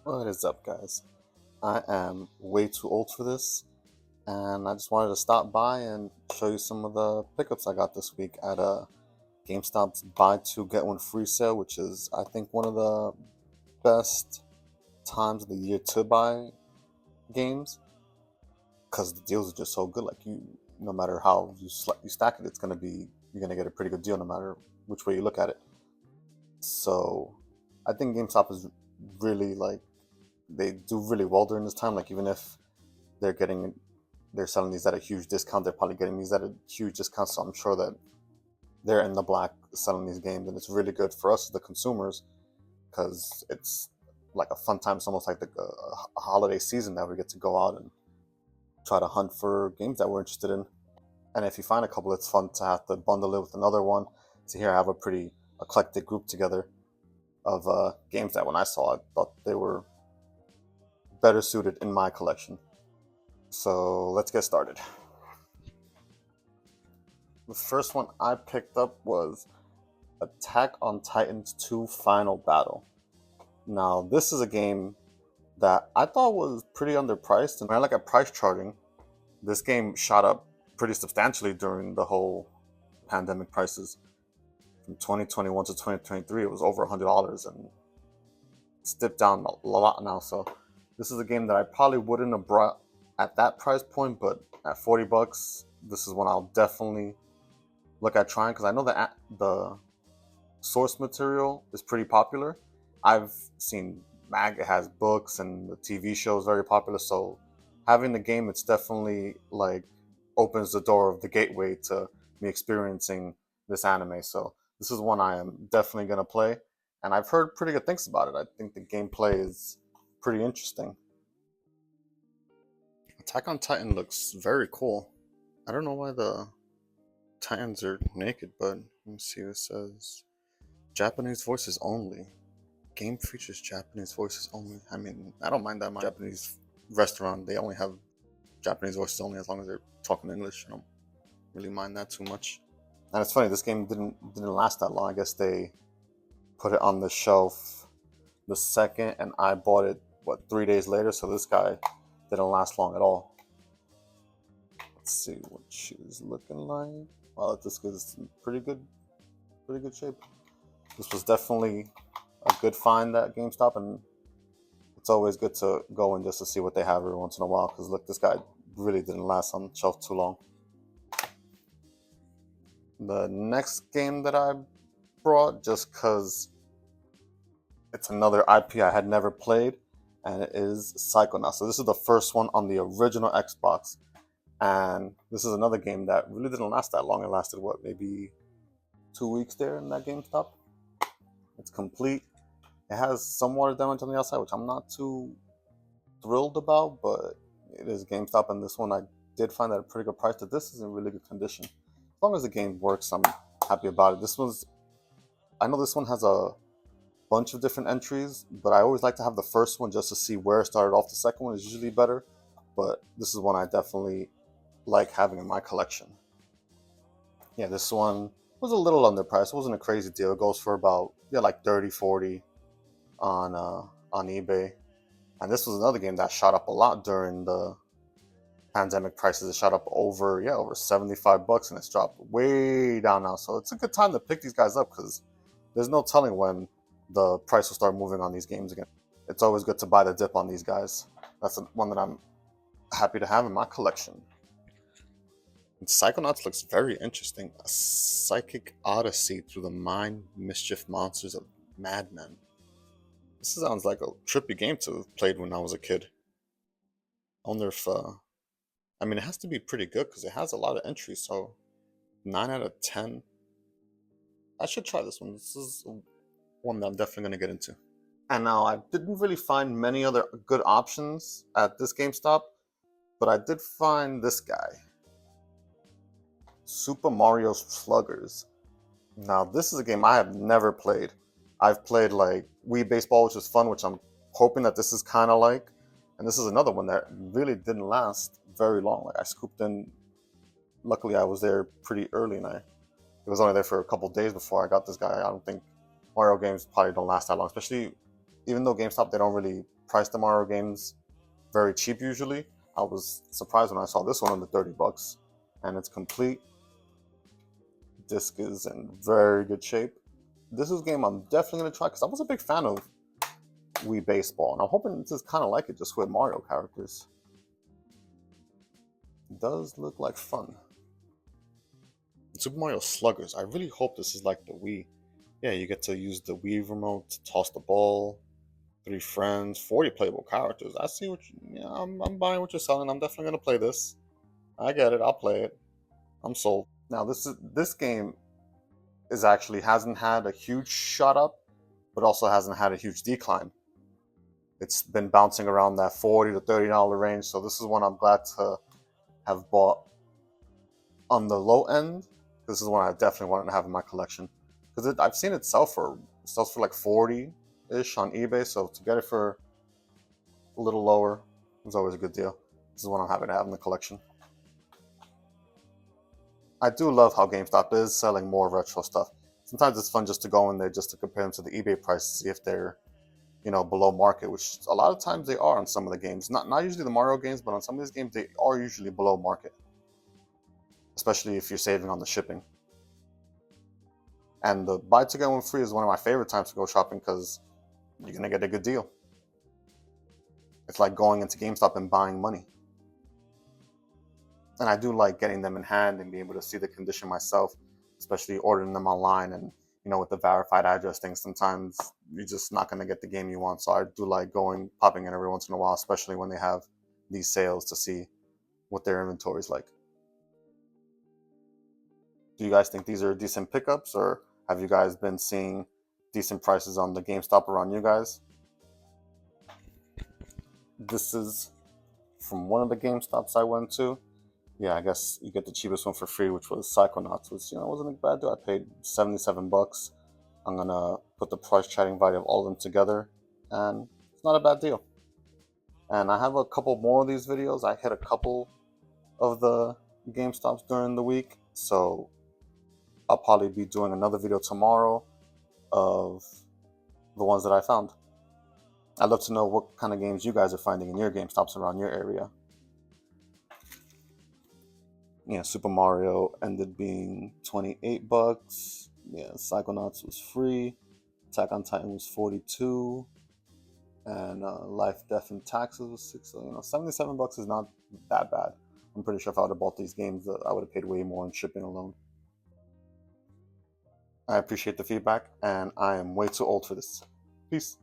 What is up, guys? I am way too old for this, and I just wanted to stop by and show you some of the pickups I got this week at GameStop's Buy Two Get One Free sale, which is, I think, one of the best times of the year to buy games because the deals are just so good. Like no matter how you stack it, you're gonna get a pretty good deal no matter which way you look at it. So, I think GameStop is really they do really well during this time. Like even if they're getting they're selling these at a huge discount, they're probably getting these at a huge discount. So I'm sure that they're in the black selling these games, and it's really good for us, the consumers, because it's like a fun time. It's almost like a holiday season that we get to go out and try to hunt for games that we're interested in. And if you find a couple, it's fun to have to bundle it with another one. So here I have a pretty eclectic group together of games that when I saw, I thought they were better suited in my collection. So let's get started. The first one I picked up was Attack on Titans 2 Final Battle. Now, this is a game that I thought was pretty underpriced, and when I look at price charting, this game shot up pretty substantially during the whole pandemic prices. From 2021 to 2023, it was over $100, and it's dipped down a lot now. So this is a game that I probably wouldn't have brought at that price point, but at $40, this is one I'll definitely look at trying, because I know that the source material is pretty popular. I've seen it has books, and the TV show is very popular. So having the game, it's definitely like opens the door of the gateway to me experiencing this anime. So this is one I am definitely gonna play, and I've heard pretty good things about it. I think the gameplay is pretty interesting. Attack on Titan looks very cool. I don't know why the Titans are naked, but let me see. It says Japanese voices only. Game features Japanese voices only. I mean, I don't mind that much. Japanese restaurant, they only have Japanese voices only as long as they're talking English. I don't really mind that too much. And it's funny, this game didn't last that long. I guess they put it on the shelf the second, and I bought it 3 days later. So this guy didn't last long at all. Let's see what she's looking like. Wow, this is in pretty good shape. This was definitely a good find at GameStop, and it's always good to go in just to see what they have every once in a while. Because look, this guy really didn't last on the shelf too long. The next game that I brought, just because it's another IP I had never played, and it is Psychonauts. So this is the first one on the original Xbox, and this is another game that really didn't last that long. It lasted maybe 2 weeks there in that GameStop. It's complete. It has some water damage on the outside, which I'm not too thrilled about, but it is GameStop, and this one I did find at a pretty good price. That this is in really good condition. As long as the game works, I'm happy about it. I know this one has a bunch of different entries, but I always like to have the first one just to see where it started off. The second one is usually better, but this is one I definitely like having in my collection. Yeah, this one was a little underpriced. It wasn't a crazy deal. It goes for about like 30, 40 on eBay. And this was another game that shot up a lot during the pandemic prices. It shot up over $75, and it's dropped way down now. So it's a good time to pick these guys up, because there's no telling when the price will start moving on these games again. It's always good to buy the dip on these guys. That's one that I'm happy to have in my collection. And Psychonauts looks very interesting. A psychic odyssey through the mind mischief monsters of madmen. This sounds like a trippy game to have played when I was a kid. I wonder if, I mean, it has to be pretty good because it has a lot of entries. So 9 out of 10. I should try this one. This is one that I'm definitely going to get into. And now I didn't really find many other good options at this GameStop, but I did find this guy, Super Mario Sluggers. Now this is a game I have never played. I've played like Wii Baseball, which was fun, which I'm hoping that this is kind of like. And this is another one that really didn't last very long. Like I scooped in. Luckily, I was there pretty early, and it was only there for a couple days before I got this guy. I don't think Mario games probably don't last that long, especially even though GameStop, they don't really price the Mario games very cheap usually. I was surprised when I saw this one under 30 bucks, and it's complete. Disc is in very good shape. This is a game I'm definitely going to try because I was a big fan of Wii Baseball, and I'm hoping this is kind of like it, just with Mario characters. It does look like fun. Super Mario Sluggers. I really hope this is like the Wii. Yeah, you get to use the Wii remote to toss the ball. 3 friends, 40 playable characters. I see what you, yeah, I'm buying what you're selling. I'm definitely gonna play this. I get it. I'll play it. I'm sold. Now this game is actually hasn't had a huge shot up, but also hasn't had a huge decline. It's been bouncing around that $40 to $30 range. So this is one I'm glad to have bought on the low end. This is one I definitely wanted to have in my collection because I've seen it sells for like 40-ish on eBay. So to get it for a little lower is always a good deal. This is one I'm happy to have in the collection. I do love how GameStop is selling more retro stuff. Sometimes it's fun just to go in there just to compare them to the eBay price to see if they're, below market, which a lot of times they are on some of the games. Not usually the Mario games, but on some of these games they are usually below market, especially if you're saving on the shipping. And the buy two get one free is one of my favorite times to go shopping because you're gonna get a good deal. It's like going into GameStop and buying money. And I do like getting them in hand and being able to see the condition myself, especially ordering them online and with the verified address thing. Sometimes you're just not going to get the game you want. So I do like popping in every once in a while, especially when they have these sales to see what their inventory is like. Do you guys think these are decent pickups, or have you guys been seeing decent prices on the GameStop around you guys? This is from one of the GameStops I went to. Yeah, I guess you get the cheapest one for free, which was Psychonauts, which wasn't a bad deal. I paid 77 bucks. I'm gonna put the price chatting value of all of them together, and it's not a bad deal. And I have a couple more of these videos. I hit a couple of the GameStops during the week, so I'll probably be doing another video tomorrow of the ones that I found. I'd love to know what kind of games you guys are finding in your GameStops around your area. Yeah, Super Mario ended being 28 bucks. Yeah, Psychonauts was free. Attack on Titan was 42. And Life, Death, and Taxes was 6. So, 77 bucks is not that bad. I'm pretty sure if I would have bought these games, I would have paid way more in shipping alone. I appreciate the feedback, and I am way too old for this. Peace.